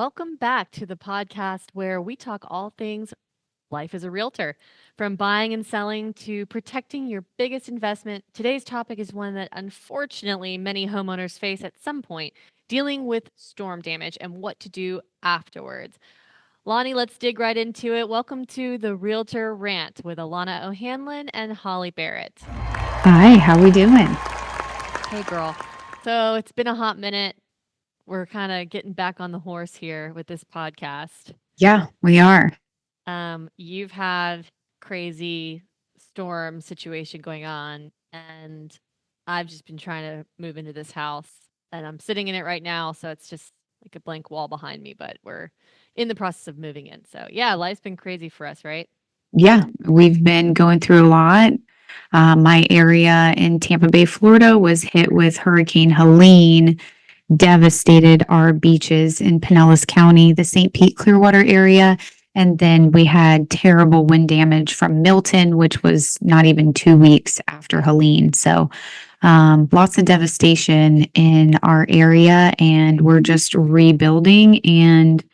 Welcome back to the podcast where we talk all things life as a realtor, from buying and selling to protecting your biggest investment. Today's topic is one that unfortunately many homeowners face at some point, dealing with storm damage and what to do afterwards. Lonnie, let's dig right into it. Welcome to the Realtor Rant with Alana O'Hanlon and Holly Barrett. Hi, how we doing? Hey, girl. So it's been a hot minute. We're kind of getting back on the horse here with this podcast. Yeah, we are. You've had crazy storm situation going on, and I've just been trying to move into this house, and I'm sitting in it right now, so it's just like a blank wall behind me, but we're in the process of moving in. So yeah, life's been crazy for us, right? Yeah, we've been going through a lot. My area in Tampa Bay, Florida was hit with Hurricane Helene, devastated our beaches in Pinellas County, the St. Pete Clearwater area. And then we had terrible wind damage from Milton, which was not even 2 weeks after Helene. So lots of devastation in our area, and we're just rebuilding and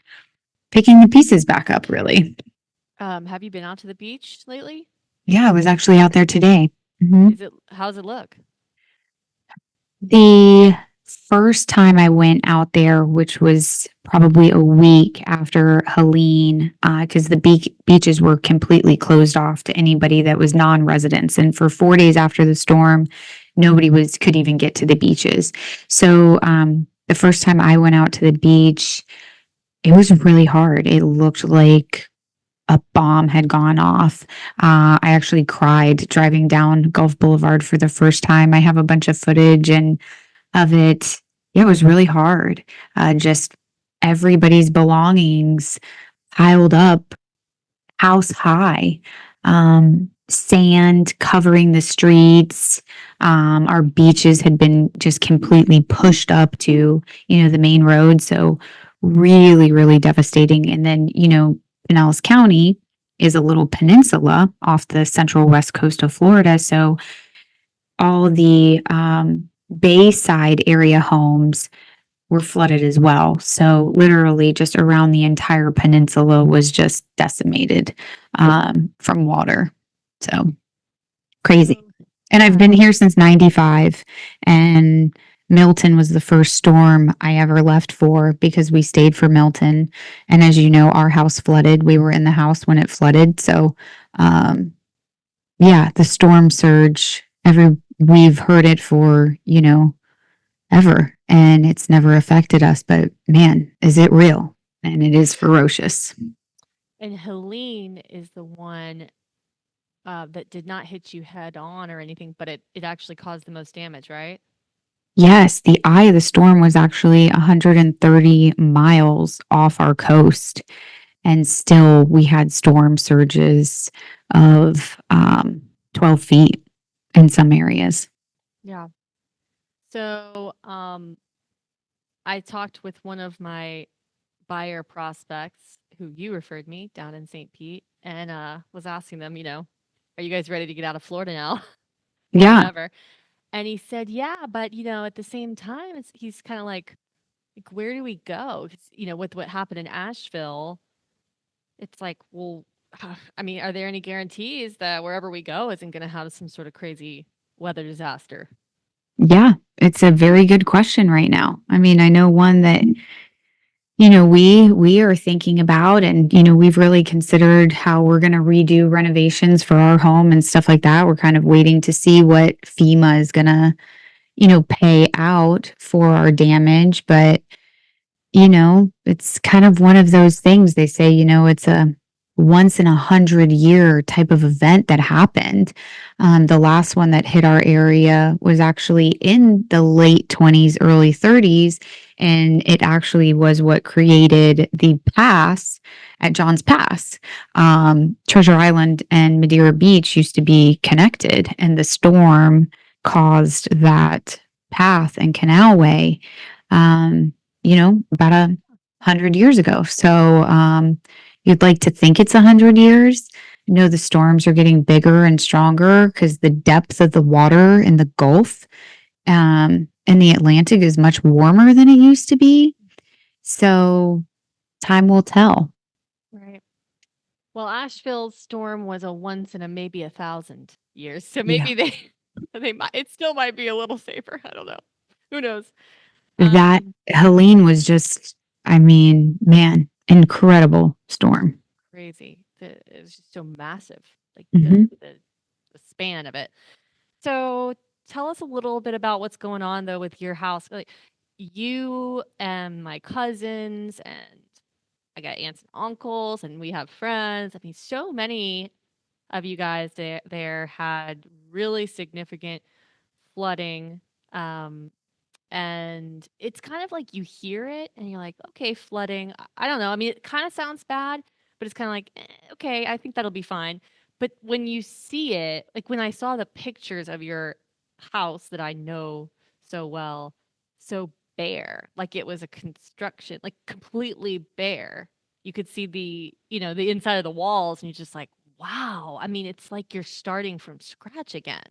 picking the pieces back up, really. Have you been out to the beach lately? Yeah, I was actually out there today. Mhm. How's it look? The first time I went out there, which was probably a week after Helene, because the beaches were completely closed off to anybody that was non-residents, and for 4 days after the storm, nobody could even get to the beaches. So the first time I went out to the beach, it was really hard. It looked like a bomb had gone off. I actually cried driving down Gulf Boulevard for the first time. I have a bunch of footage and of it. It was really hard. Just everybody's belongings piled up house high. Sand covering the streets. Our beaches had been just completely pushed up to, the main road. So really, really devastating. And then, Pinellas County is a little peninsula off the central west coast of Florida. So all the Bayside area homes were flooded as well. So literally just around the entire peninsula was just decimated from water. So crazy. And I've been here since 95, and Milton was the first storm I ever left for because we stayed for Milton. And as you know, our house flooded. We were in the house when it flooded. So, yeah, the storm surge, we've heard it for, ever, and it's never affected us. But man, is it real? And it is ferocious. And Helene is the one that did not hit you head on or anything, but it actually caused the most damage, right? Yes, the eye of the storm was actually 130 miles off our coast, and still we had storm surges of 12 feet in some areas. Yeah. So, I talked with one of my buyer prospects who you referred me down in St. Pete and was asking them, are you guys ready to get out of Florida now? More than Yeah. ever. And he said, yeah, but at the same time, he's kind of like, where do we go? 'Cause, with what happened in Asheville, it's like, well, I mean, are there any guarantees that wherever we go isn't going to have some sort of crazy weather disaster? Yeah, it's a very good question right now. I mean, I know one that we are thinking about, and we've really considered how we're going to redo renovations for our home and stuff like that. We're kind of waiting to see what FEMA is going to pay out for our damage, but it's kind of one of those things. They say, it's a once in 100-year type of event that happened. The last one that hit our area was actually in the late 20s, early 30s, and it actually was what created the pass at John's Pass. Treasure Island and Madeira Beach used to be connected, and the storm caused that path and canalway, about 100 years ago. So you'd like to think it's 100 years. The storms are getting bigger and stronger because the depth of the water in the Gulf and the Atlantic is much warmer than it used to be. So time will tell. Right. Well, Asheville's storm was a once in a maybe 1,000 years, so Yeah. maybe they they might it still might be a little safer, I don't know. Who knows? That Um, Helene was just, I mean, man, incredible storm. Crazy. It was just so massive, like, Mhm. the span of it. So, tell us a little bit about what's going on, though, with your house, like, you and my cousins, and I got aunts and uncles, and we have friends. I mean, so many of you guys there had really significant flooding, um, and it's kind of like you hear it and you're like, "Okay, flooding." I don't know. I mean, it kinda sounds bad, but it's kinda like, okay, I think that'll be fine." But when you see it, like, when I saw the pictures of your house that I know so well, so bare, like it was a construction, like, completely bare. You could see the inside of the walls, and you're just like, "Wow." I mean, it's like you're starting from scratch again.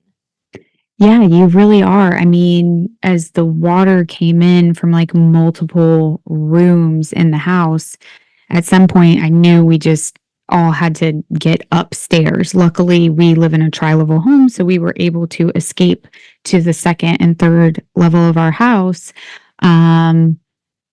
Yeah, you really are. I mean, as the water came in from, like, multiple rooms in the house, at some point, I knew we just all had to get upstairs. Luckily, we live in a tri-level home, so we were able to escape to the 2nd and 3rd level of our house. Um,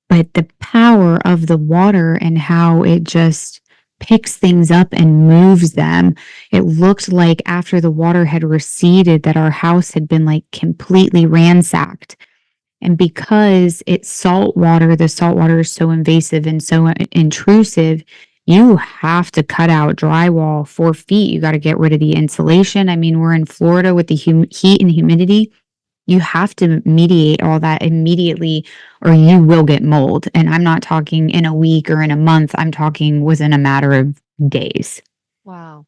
but the power of the water and how it just picks things up and moves them. It looked like after the water had receded that our house had been, like, completely ransacked. And because it's salt water, the salt water is so invasive and so intrusive, you have to cut out drywall 4 feet. You gotta get rid of the insulation. I mean, we're in Florida with the heat and humidity. You have to mediate all that immediately or you will get mold, and I'm not talking in a week or in a month, I'm talking within a matter of days. Wow.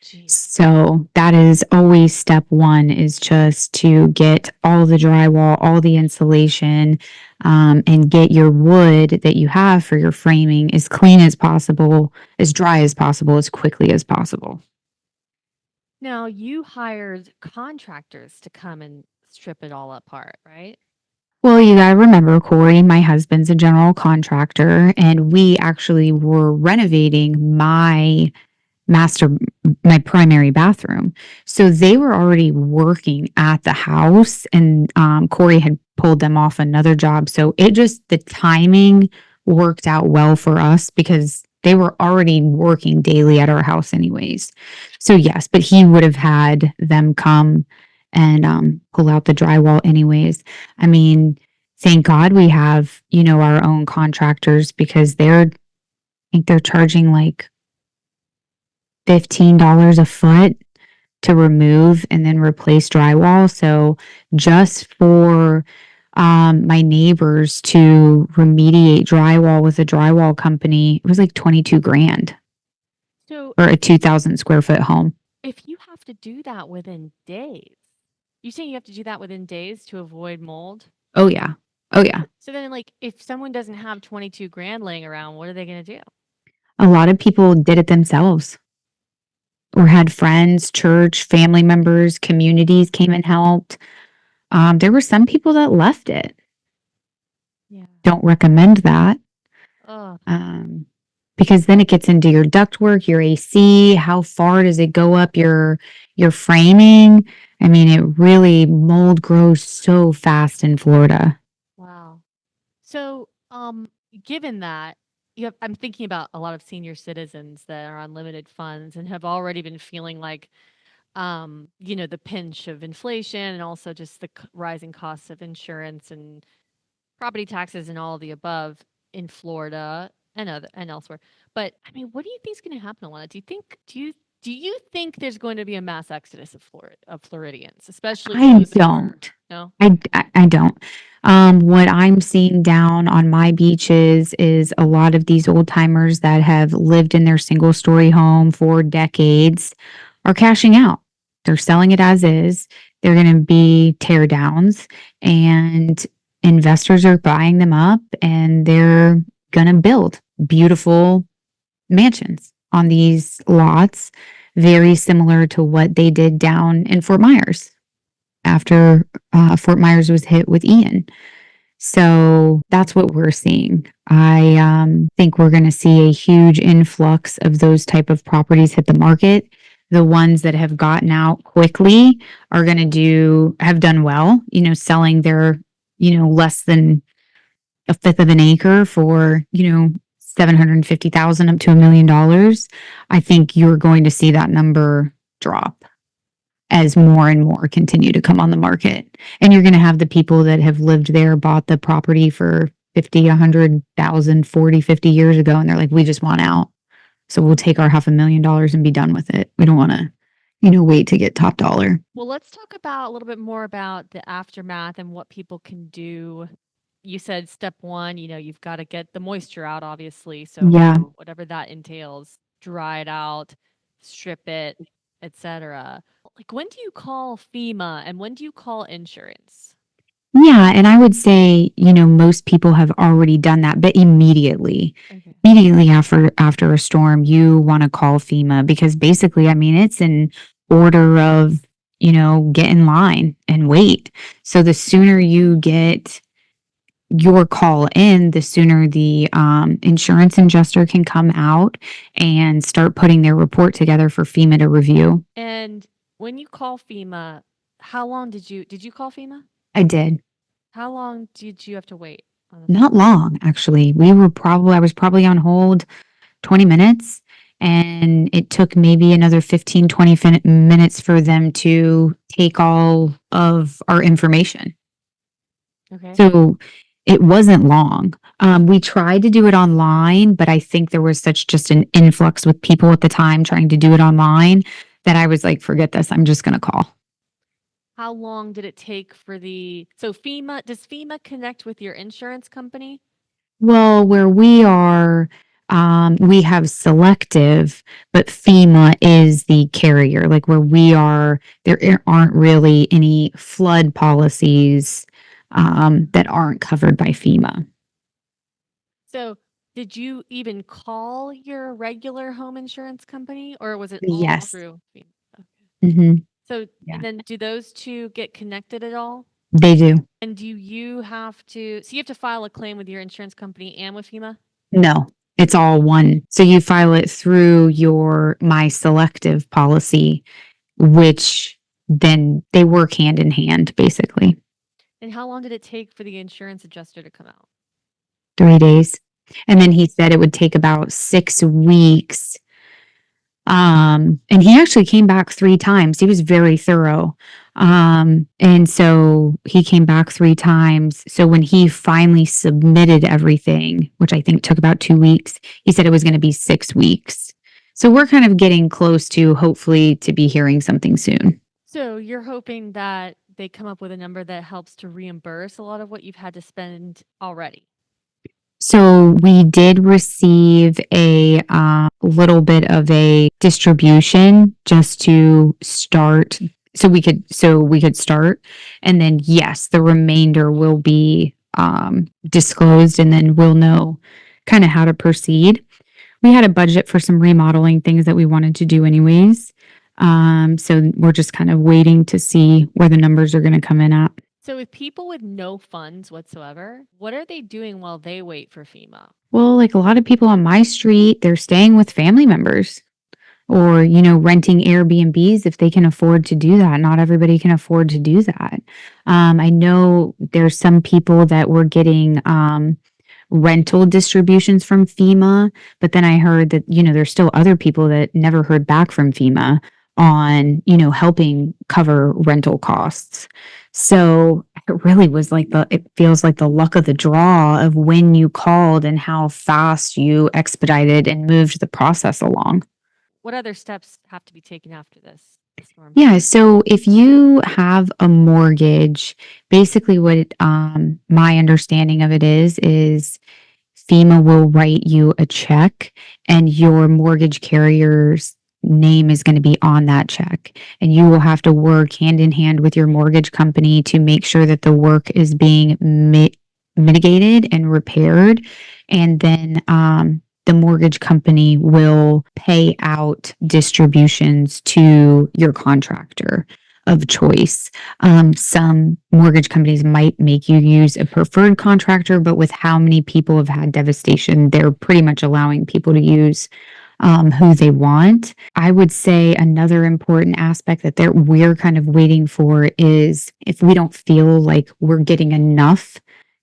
Jeez. So that is always step one is just to get all the drywall, all the insulation, and get your wood that you have for your framing as clean as possible, as dry as possible, as quickly as possible. Now, you hired contractors to come and strip it all apart, right? Well, you gotta remember, Corey, my husband's a general contractor, and we actually were renovating master my primary bathroom. So they were already working at the house and Corey had pulled them off another job. So it just the timing worked out well for us because they were already working daily at our house anyways. So yes, but he would have had them come and pull out the drywall anyways. I mean, thank God we have, our own contractors because I think they're charging like $15 a foot to remove and then replace drywall. So just for my neighbors to remediate drywall with a drywall company, it was like 22 grand So for a 2,000 square foot home. if you have to do that within days, you saying you have to do that within days to avoid mold? Oh yeah. Oh yeah. So then, like, if someone doesn't have 22 grand laying around, what are they going to do? A lot of people did it themselves or had friends, church, family members, communities came and helped. There were some people that left it. Yeah. Don't recommend that. Oh, Um, because then it gets into your ductwork, your AC, how far does it go up your framing? I mean, it really mold grows so fast in Florida. wow. So, given that I'm thinking about a lot of senior citizens that are on limited funds and have already been feeling like, the pinch of inflation and also just the rising costs of insurance and property taxes and all of the above in Florida and elsewhere. But I mean, what do you think is going to happen, Alana? Do you think there's going to be a mass exodus of Floridians, especially I those that were don't. no? I don't. What I'm seeing down on my beaches is a lot of these old timers that have lived in their single story home for decades are cashing out. They're selling it as is. They're going to be tear downs and investors are buying them up and they're going to build beautiful mansions on these lots, very similar to what they did down in Fort Myers after Fort Myers was hit with Ian. So that's what we're seeing. I think we're going to see a huge influx of those type of properties hit the market. The ones that have gotten out quickly are going to have done well, selling their, less than a fifth of an acre for, 750,000 up to $1 million. I think you're going to see that number drop as more and more continue to come on the market. And you're going to have the people that have lived there, bought the property for 50, 100,000, 40, 50 years ago. And they're like, we just want out. So we'll take our $500,000 and be done with it. We don't want to, wait to get top dollar. Well, let's talk about a little bit more about the aftermath and what people can do. You said step one, you've got to get the moisture out, obviously. So Yeah. whatever that entails, dry it out, strip it, etc. Like, when do you call FEMA and when do you call insurance? Yeah, and I would say, most people have already done that, but immediately. Okay. Immediately after a storm, you want to call FEMA because basically, I mean, it's an order of, get in line and wait. So the sooner you get your call in, the sooner the insurance adjuster can come out and start putting their report together for FEMA to review. And when you call FEMA, how long did you call FEMA? I did. How long did you have to wait on the phone? Not long, actually. I was probably on hold 20 minutes, and it took maybe another 15, 20 minutes for them to take all of our information. Okay. So it wasn't long. We tried to do it online, but I think there was just an influx with people at the time trying to do it online that I was like, forget this. I'm just going to call. How long did it take for so does FEMA connect with your insurance company? Well, where we are, we have Selective, but FEMA is the carrier. Like where we are, there aren't really any flood policies that aren't covered by FEMA. So did you even call your regular home insurance company or was it all Yes. through FEMA? Okay. Hmm. So, Yeah, and then do those two get connected at all? they do. And do you have so you have to file a claim with your insurance company and with FEMA? No, it's all one. So you file it through your My Selective policy, which then they work hand in hand, basically. And how long did it take for the insurance adjuster to come out? 3 days. And then he said it would take about 6 weeks. And he actually came back 3 times. He was very thorough. And so he came back 3 times. So when he finally submitted everything, which I think took about 2 weeks, he said it was going to be 6 weeks. So we're kind of getting close to hopefully to be hearing something soon. So you're hoping that they come up with a number that helps to reimburse a lot of what you've had to spend already. So we did receive a little bit of a distribution just to start, so we could start, and then yes, the remainder will be disclosed, and then we'll know kind of how to proceed. We had a budget for some remodeling things that we wanted to do anyways. So we're just kind of waiting to see where the numbers are going to come in at. So with people with no funds whatsoever, what are they doing while they wait for FEMA? Well, like a lot of people on my street, they're staying with family members or, renting Airbnbs if they can afford to do that. Not everybody can afford to do that. I know there's some people that were getting rental distributions from FEMA, but then I heard that, there's still other people that never heard back from FEMA on, helping cover rental costs. So it really was like it feels like the luck of the draw of when you called and how fast you expedited and moved the process along. What other steps have to be taken after this storm? Yeah, so if you have a mortgage, basically what my understanding of it is FEMA will write you a check and your mortgage carrier's name is going to be on that check. And you will have to work hand in hand with your mortgage company to make sure that the work is being mitigated and repaired. And then the mortgage company will pay out distributions to your contractor. of choice. Some mortgage companies might make you use a preferred contractor, but with how many people have had devastation, they're pretty much allowing people to use who they want. I would say another important aspect that we're kind of waiting for is if we don't feel like we're getting enough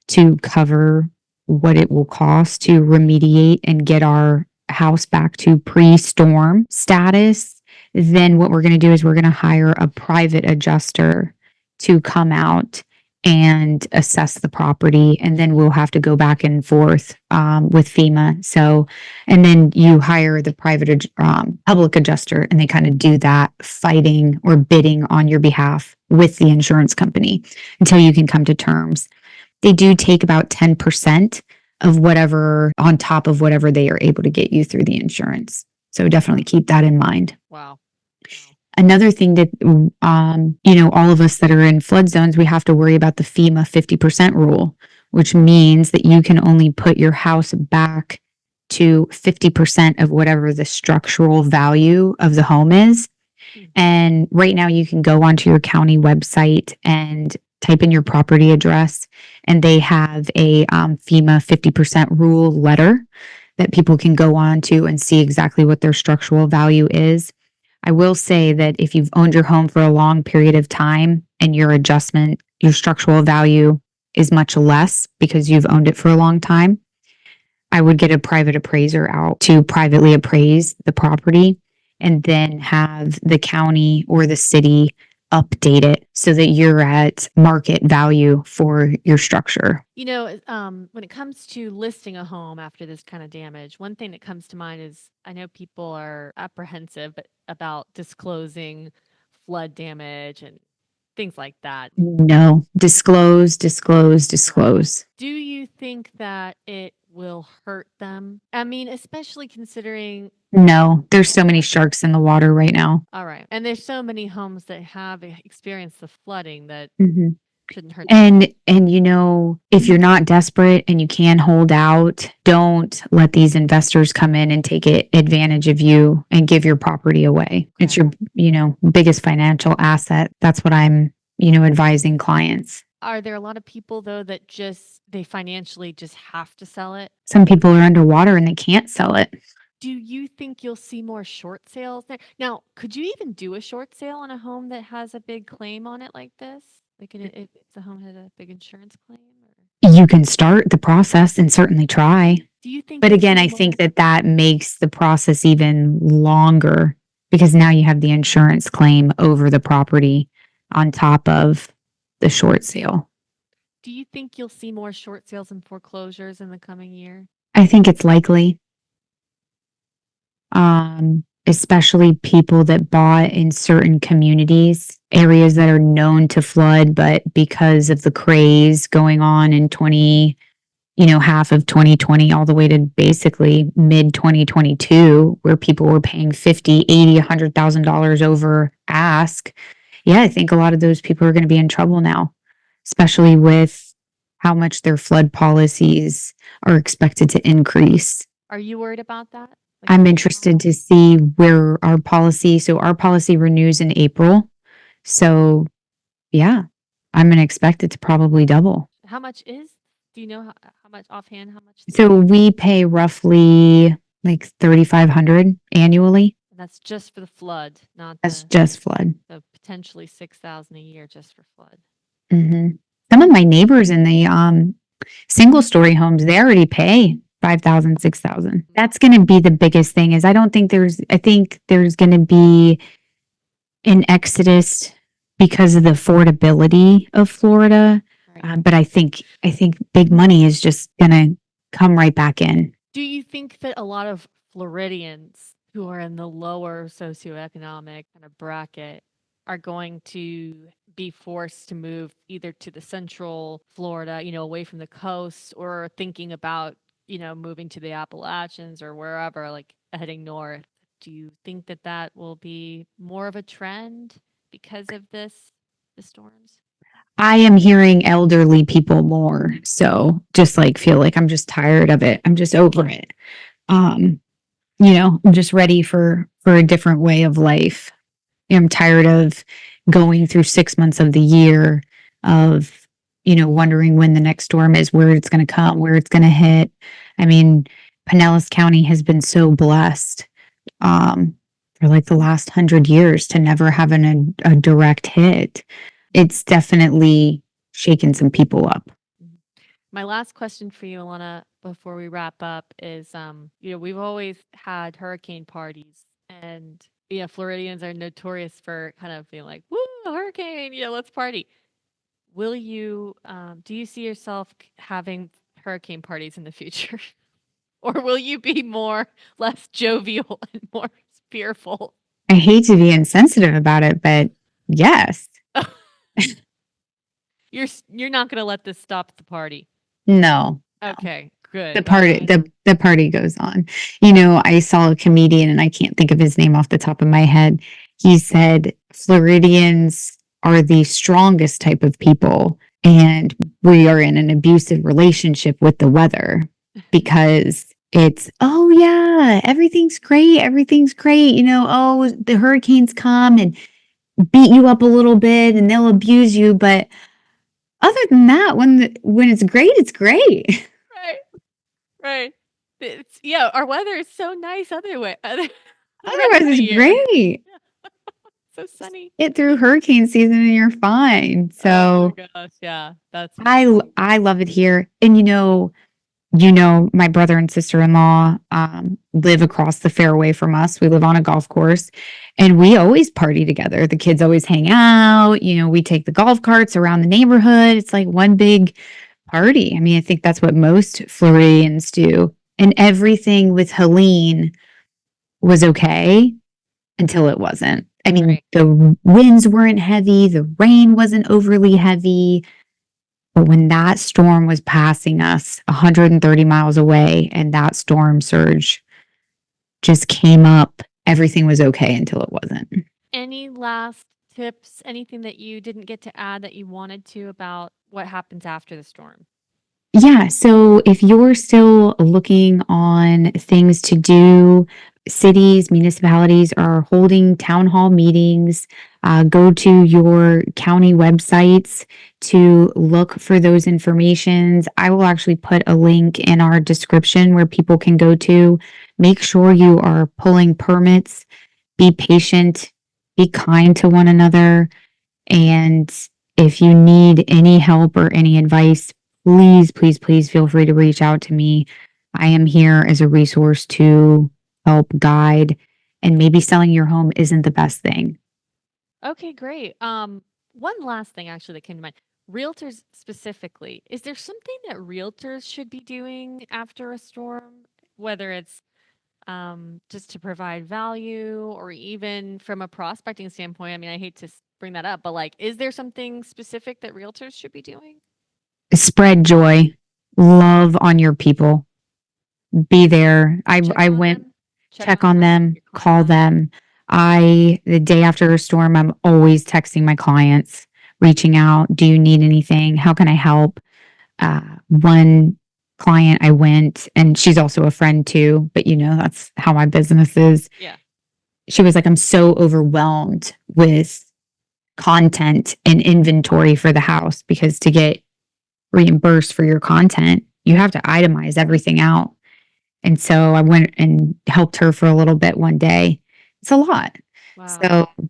to cover what it will cost to remediate and get our house back to pre-storm status, then what we're going to do is we're going to hire a private adjuster to come out and assess the property. And then we'll have to go back and forth with FEMA. So, and then you hire the private public adjuster, and they kind of do that fighting or bidding on your behalf with the insurance company until you can come to terms. They do take about 10% of whatever on top of whatever they are able to get you through the insurance. So definitely keep that in mind. Wow. Another thing that, all of us that are in flood zones, we have to worry about the FEMA 50% rule, which means that you can only put your house back to 50% of whatever the structural value of the home is. And right now you can go onto your county website and type in your property address, and they have a FEMA 50% rule letter that people can go on to and see exactly what their structural value is. I will say that if you've owned your home for a long period of time and your structural value is much less because you've owned it for a long time, I would get a private appraiser out to privately appraise the property and then have the county or the city update it so that you're at market value for your structure. When it comes to listing a home after this kind of damage, one thing that comes to mind is I know people are apprehensive about disclosing flood damage and things like that. No, disclose, disclose, disclose. Do you think that it will hurt them? I mean, especially considering. No, there's so many sharks in the water right now. All right. And there's so many homes that have experienced the flooding that shouldn't hurt. And if you're not desperate and you can hold out, don't let these investors come in and take advantage of you and give your property away. Okay. It's your, biggest financial asset. That's what I'm, advising clients. Are there a lot of people though that they financially just have to sell it? Some people are underwater and they can't sell it. Do you think you'll see more short sales there? Now, could you even do a short sale on a home that has a big claim on it like this? Like if the home had a big insurance claim? You can start the process and certainly try. Do you think? But again, I think that makes the process even longer because now you have the insurance claim over the property on top of the short sale. Do you think you'll see more short sales and foreclosures in the coming year? I think it's likely. Especially people that bought in certain communities, areas that are known to flood, but because of the craze going on in half of 2020 all the way to basically mid 2022, where people were paying $50,000, $80,000, $100,000 over ask. Yeah, I think a lot of those people are going to be in trouble now, especially with how much their flood policies are expected to increase. Are you worried about that? I'm interested to see where our policy renews in April. So yeah, I'm going to expect it to probably double. Do you know how much offhand, how much? So we pay roughly like $3,500 annually. That's just for the flood, That's just flood. So potentially $6,000 a year just for flood. Mm-hmm. Some of my neighbors in the single story homes, they already pay $5,000, $6,000. That's going to be the biggest thing. I think there's going to be an exodus because of the affordability of Florida. Right. But I think big money is just going to come right back in. Do you think that a lot of Floridians who are in the lower socioeconomic kind of bracket are going to be forced to move either to the central Florida, away from the coast, or thinking about, moving to the Appalachians or wherever, like heading north? Do you think that will be more of a trend because of the storms? I am hearing elderly people more. So just feel like I'm just tired of it. I'm just over it. I'm just ready for a different way of life. I'm tired of going through 6 months of the year of, wondering when the next storm is, where it's going to come, where it's going to hit. I mean, Pinellas County has been so blessed for like the last 100 years to never have a direct hit. It's definitely shaken some people up. My last question for you, Alana, before we wrap up is, we've always had hurricane parties, and Floridians are notorious for kind of being like, "Woo, a hurricane! Yeah, let's party." Will you, do you see yourself having hurricane parties in the future, or will you be less jovial and more fearful? I hate to be insensitive about it, but yes. You're not going to let this stop the party. No. Okay, good. The party the party goes on. I saw a comedian and I can't think of his name off the top of my head. He said Floridians are the strongest type of people and we are in an abusive relationship with the weather because it's, oh yeah, everything's great, everything's great. Oh, the hurricanes come and beat you up a little bit and they'll abuse you, but other than that, when it's great, it's great. Right. Right. Our weather is so nice otherwise the rest Otherwise, of the it's year. great. So sunny. Get through hurricane season and you're fine. Oh So my gosh, yeah, that's I love it here. And my brother and sister-in-law live across the fairway from us. We live on a golf course and we always party together. The kids always hang out. We take the golf carts around the neighborhood. It's like one big party. I mean, I think that's what most Floridians do. And everything with Helene was okay until it wasn't. I mean, right. the winds weren't heavy, the rain wasn't overly heavy. But when that storm was passing us 130 miles away and that storm surge just came up, everything was okay until it wasn't. Any last tips, anything that you didn't get to add that you wanted to about what happens after the storm? Yeah. So if you're still looking on things to do, cities, municipalities are holding town hall meetings. Go to your county websites to look for those informations. I will actually put a link in our description where people can go to. Make sure you are pulling permits. Be patient. Be kind to one another. And if you need any help or any advice, please, please, please feel free to reach out to me. I am here as a resource to help guide, and maybe selling your home isn't the best thing. Okay, great. One last thing actually that came to mind. Realtors specifically, is there something that realtors should be doing after a storm, whether it's just to provide value or even from a prospecting standpoint? I mean, I hate to bring that up, but like, is there something specific that realtors should be doing? Spread joy, love on your people, be there. I went Them? check on them, call them. The day after a storm, I'm always texting my clients, reaching out. Do you need anything? How can I help? One client I went, and she's also a friend too, but that's how my business is. Yeah. She was like, I'm so overwhelmed with content and inventory for the house because to get reimbursed for your content, you have to itemize everything out. And so I went and helped her for a little bit one day. It's a lot. Wow. So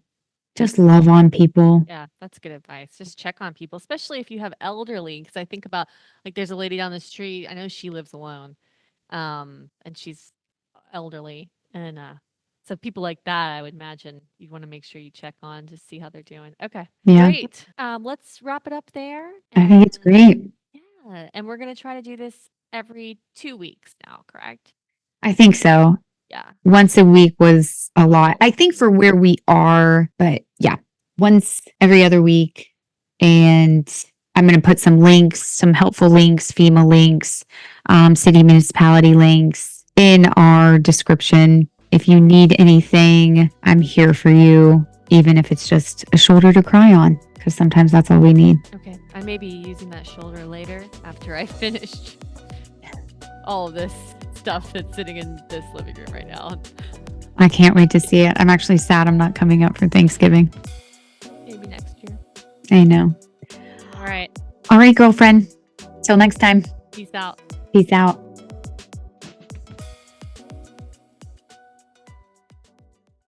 just love on people. Yeah, that's good advice. Just check on people, especially if you have elderly. Because I think about like there's a lady down the street. I know she lives alone, and she's elderly, and so people like that, I would imagine you want to make sure you check on to see how they're doing. Okay, Yeah. great. Let's wrap it up there. I think it's great. Yeah, and we're gonna try to do this every 2 weeks now, correct? I think so. Yeah. Once a week was a lot. I think for where we are, but yeah, once every other week. And I'm going to put some links, some helpful links, FEMA links, city municipality links in our description. If you need anything, I'm here for you, even if it's just a shoulder to cry on, because sometimes that's all we need. Okay. I may be using that shoulder later after I finish all of this stuff that's sitting in this living room right now. I can't wait to see it. I'm actually sad I'm not coming up for Thanksgiving. Maybe I know. All right. All right, girlfriend. Till next time. Peace out. Peace out.